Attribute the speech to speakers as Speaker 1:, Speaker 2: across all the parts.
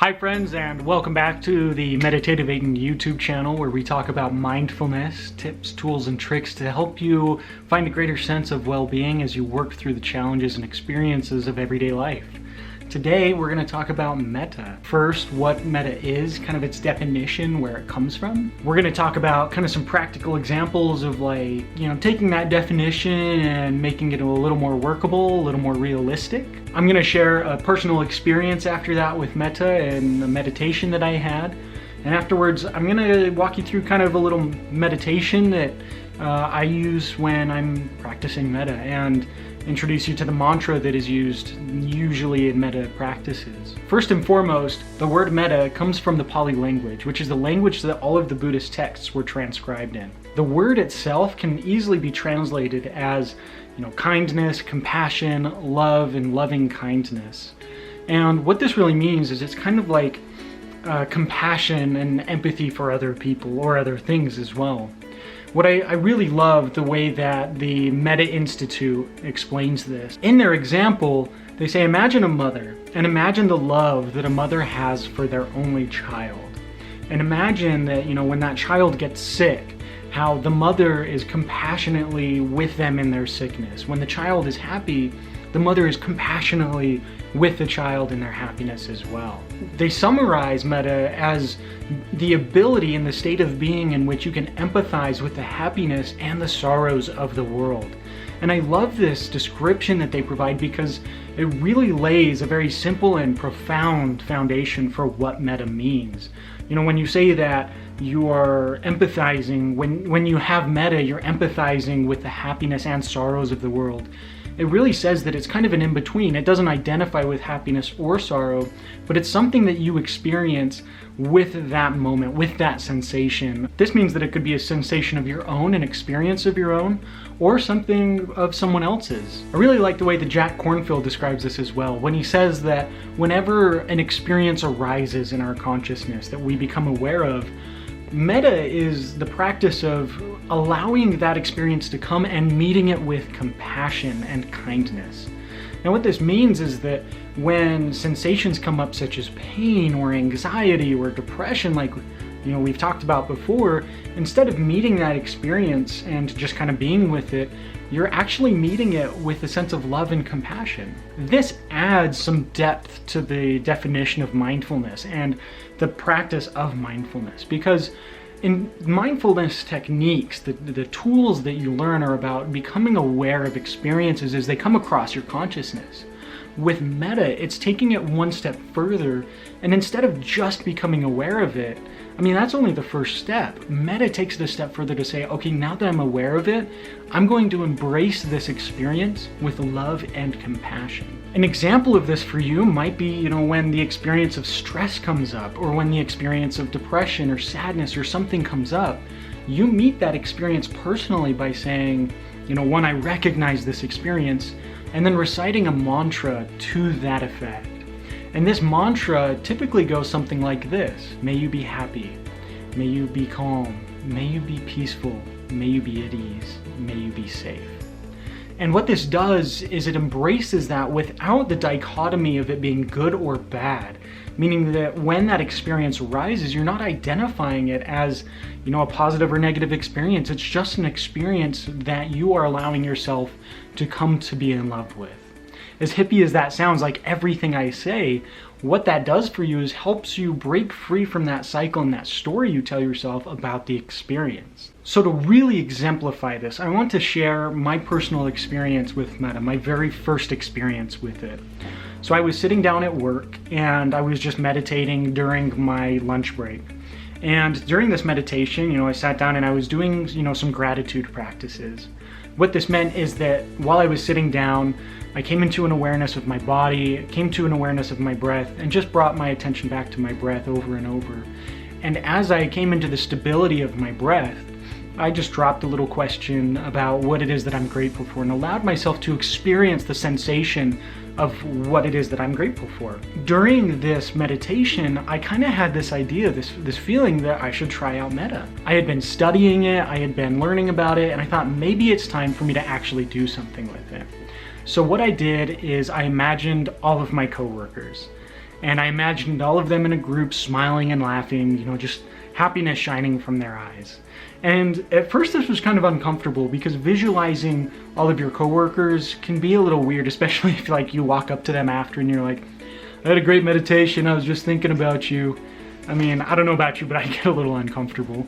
Speaker 1: Hi friends, and welcome back to the Meditative Aiden YouTube channel, where we talk about mindfulness, tips, tools, and tricks to help you find a greater sense of well-being as you work through the challenges and experiences of everyday life. Today we're going to talk about Metta. First, what Metta is, kind of its definition, where it comes from. We're going to talk about kind of some practical examples of taking that definition and making it a little more workable, a little more realistic. I'm going to share a personal experience after that with Metta and a meditation that I had. And afterwards, I'm going to walk you through kind of a little meditation that I use when I'm practicing Metta, and introduce you to the mantra that is used usually in Metta practices. First and foremost, the word Metta comes from the Pali language, which is the language that all of the Buddhist texts were transcribed in. The word itself can easily be translated as, kindness, compassion, love, and loving kindness. And what this really means is it's kind of like compassion and empathy for other people or other things as well. What I really love the way that the Metta Institute explains this. In their example, they say, imagine a mother, and imagine the love that a mother has for their only child. And imagine that, when that child gets sick, how the mother is compassionately with them in their sickness. When the child is happy, the mother is compassionately with the child in their happiness as well. They summarize Metta as the ability and the state of being in which you can empathize with the happiness and the sorrows of the world. And I love this description that they provide because it really lays a very simple and profound foundation for what Metta means. When you say that you are empathizing, when you have Metta, you're empathizing with the happiness and sorrows of the world. It really says that it's kind of an in-between. It doesn't identify with happiness or sorrow, but it's something that you experience with that moment, with that sensation. This means that it could be a sensation of your own, an experience of your own, or something of someone else's. I really like the way that Jack Kornfield describes this as well, when he says that whenever an experience arises in our consciousness that we become aware of, Metta is the practice of allowing that experience to come and meeting it with compassion and kindness. Now what this means is that when sensations come up such as pain or anxiety or depression, like we've talked about before, instead of meeting that experience and just kind of being with it, you're actually meeting it with a sense of love and compassion. This adds some depth to the definition of mindfulness and the practice of mindfulness, because in mindfulness techniques, the tools that you learn are about becoming aware of experiences as they come across your consciousness. With Metta, it's taking it one step further, and instead of just becoming aware of it, that's only the first step. Metta takes it a step further to say, okay, now that I'm aware of it, I'm going to embrace this experience with love and compassion. An example of this for you might be, when the experience of stress comes up, or when the experience of depression or sadness or something comes up, you meet that experience personally by saying, one, I recognize this experience, and then reciting a mantra to that effect. And this mantra typically goes something like this: may you be happy, may you be calm, may you be peaceful, may you be at ease, may you be safe. And what this does is it embraces that without the dichotomy of it being good or bad, meaning that when that experience arises, you're not identifying it as, a positive or negative experience. It's just an experience that you are allowing yourself to come to be in love with. As hippie as that sounds, like everything I say, what that does for you is helps you break free from that cycle and that story you tell yourself about the experience. So to really exemplify this, I want to share my personal experience with Metta, my very first experience with it. So I was sitting down at work and I was just meditating during my lunch break. And during this meditation, I sat down and I was doing, some gratitude practices. What this meant is that while I was sitting down, I came into an awareness of my body, came to an awareness of my breath, and just brought my attention back to my breath over and over. And as I came into the stability of my breath, I just dropped a little question about what it is that I'm grateful for and allowed myself to experience the sensation of what it is that I'm grateful for. During this meditation, I kind of had this idea, this feeling that I should try out Metta. I had been studying it, I had been learning about it, and I thought maybe it's time for me to actually do something with it. So what I did is I imagined all of my coworkers. And I imagined all of them in a group smiling and laughing, just happiness shining from their eyes. And at first this was kind of uncomfortable because visualizing all of your coworkers can be a little weird, especially if you walk up to them after and you're like, I had a great meditation, I was just thinking about you. I mean, I don't know about you, but I get a little uncomfortable.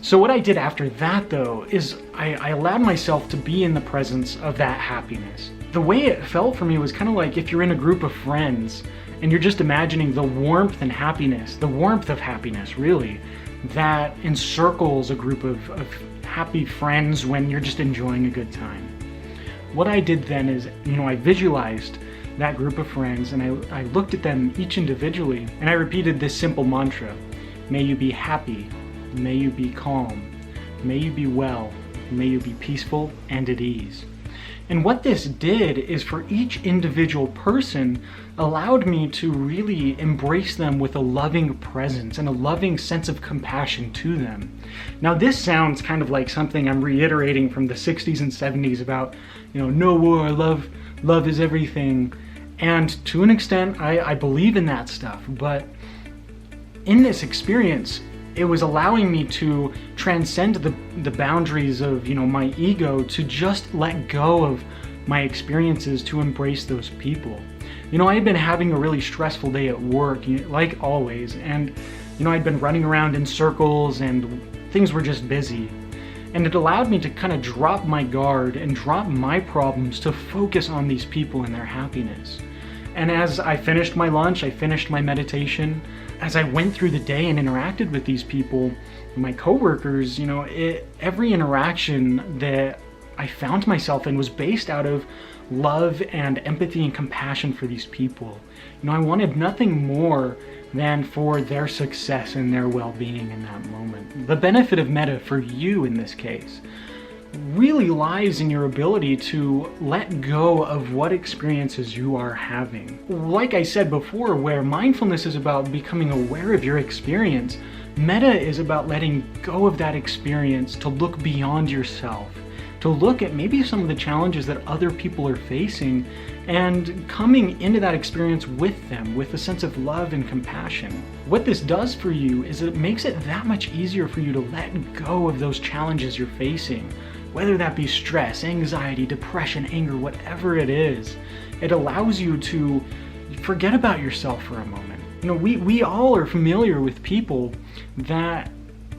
Speaker 1: So what I did after that though is I allowed myself to be in the presence of that happiness. The way it felt for me was kind of like if you're in a group of friends and you're just imagining the warmth and happiness, the warmth of happiness really, that encircles a group of happy friends when you're just enjoying a good time. What I did then is, I visualized that group of friends and I looked at them each individually and I repeated this simple mantra: may you be happy, may you be calm, may you be well, may you be peaceful and at ease. And what this did is for each individual person allowed me to really embrace them with a loving presence and a loving sense of compassion to them. Now this sounds kind of like something I'm reiterating from the 60s and 70s about, no war, love is everything. And to an extent, I believe in that stuff. But in this experience, it was allowing me to transcend the boundaries of, my ego, to just let go of my experiences, to embrace those people. I had been having a really stressful day at work, like always, and I'd been running around in circles and things were just busy. And it allowed me to kind of drop my guard and drop my problems to focus on these people and their happiness. And as I finished my lunch, I finished my meditation, as I went through the day and interacted with these people, my coworkers, every interaction that I found myself in was based out of love and empathy and compassion for these people. I wanted nothing more than for their success and their well-being in that moment. The benefit of Metta for you in this case really lies in your ability to let go of what experiences you are having. Like I said before, where mindfulness is about becoming aware of your experience, Metta is about letting go of that experience to look beyond yourself, to look at maybe some of the challenges that other people are facing and coming into that experience with them with a sense of love and compassion. What this does for you is it makes it that much easier for you to let go of those challenges you're facing, whether that be stress, anxiety, depression, anger, whatever it is. It allows you to forget about yourself for a moment. We all are familiar with people that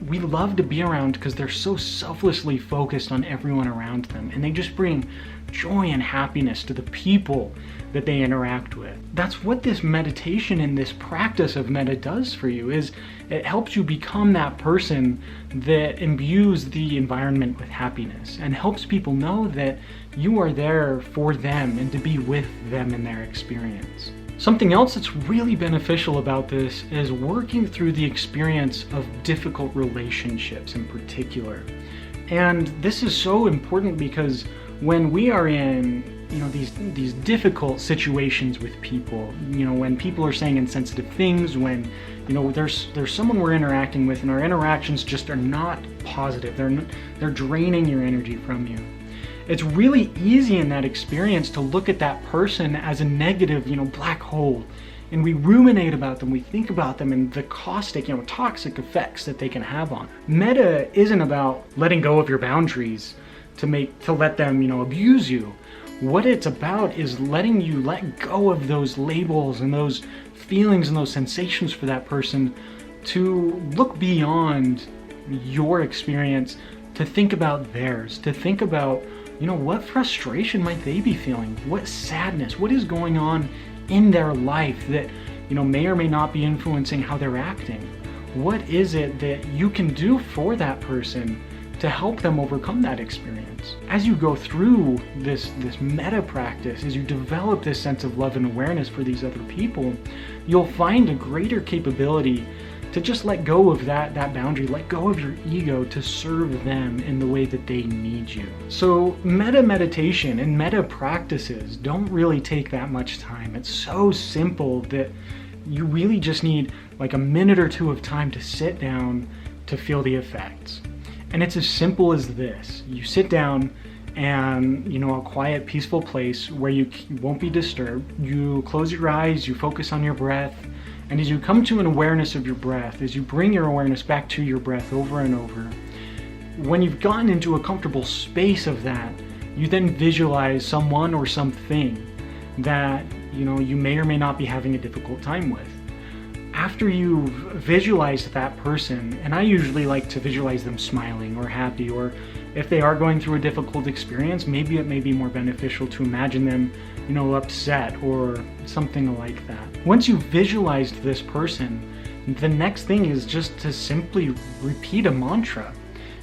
Speaker 1: we love to be around because they're so selflessly focused on everyone around them, and they just bring joy and happiness to the people that they interact with. That's what this meditation and this practice of Metta does for you, is it helps you become that person that imbues the environment with happiness and helps people know that you are there for them and to be with them in their experience. Something else that's really beneficial about this is working through the experience of difficult relationships in particular. And this is so important because when we are in these difficult situations with people, when people are saying insensitive things, when there's someone we're interacting with and our interactions just are not positive, they're draining your energy from you. It's really easy in that experience to look at that person as a negative, black hole, and we ruminate about them, we think about them and the caustic, toxic effects that they can have on. Metta isn't about letting go of your boundaries to let them, abuse you. What it's about is letting you let go of those labels and those feelings and those sensations for that person, to look beyond your experience, to think about theirs, to think about what frustration might they be feeling? What sadness? What is going on in their life that, may or may not be influencing how they're acting? What is it that you can do for that person to help them overcome that experience? As you go through this metta practice, as you develop this sense of love and awareness for these other people, you'll find a greater capability to just let go of that boundary, let go of your ego to serve them in the way that they need you. So metta meditation and metta practices don't really take that much time. It's so simple that you really just need like a minute or two of time to sit down to feel the effects. And it's as simple as this. You sit down and a quiet, peaceful place where you won't be disturbed. You close your eyes, you focus on your breath, and as you come to an awareness of your breath, as you bring your awareness back to your breath over and over, when you've gotten into a comfortable space of that, you then visualize someone or something that you may or may not be having a difficult time with. After you've visualized that person, and I usually like to visualize them smiling or happy, or if they are going through a difficult experience, maybe it may be more beneficial to imagine them, upset or something like that. Once you've visualized this person, the next thing is just to simply repeat a mantra.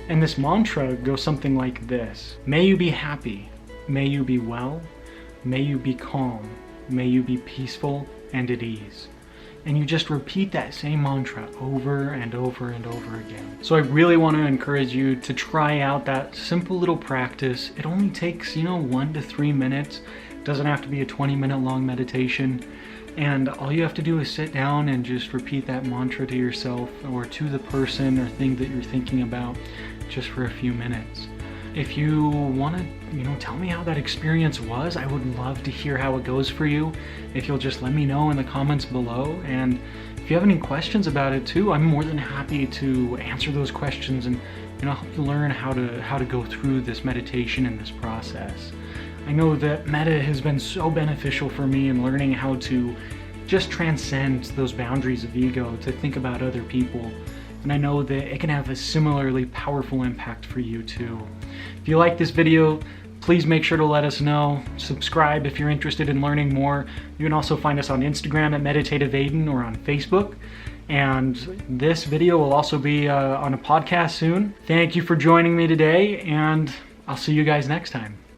Speaker 1: And this mantra goes something like this: may you be happy, may you be well, may you be calm, may you be peaceful and at ease. And you just repeat that same mantra over and over and over again. So I really want to encourage you to try out that simple little practice. It only takes, 1 to 3 minutes. It doesn't have to be a 20-minute long meditation. And all you have to do is sit down and just repeat that mantra to yourself or to the person or thing that you're thinking about just for a few minutes. If you want to, tell me how that experience was, I would love to hear how it goes for you. If you'll just let me know in the comments below. And if you have any questions about it too, I'm more than happy to answer those questions and help you learn how to go through this meditation and this process. I know that Metta has been so beneficial for me in learning how to just transcend those boundaries of ego, to think about other people. And I know that it can have a similarly powerful impact for you too. If you like this video, please make sure to let us know. Subscribe if you're interested in learning more. You can also find us on Instagram at Meditative Aiden or on Facebook. And this video will also be on a podcast soon. Thank you for joining me today, and I'll see you guys next time.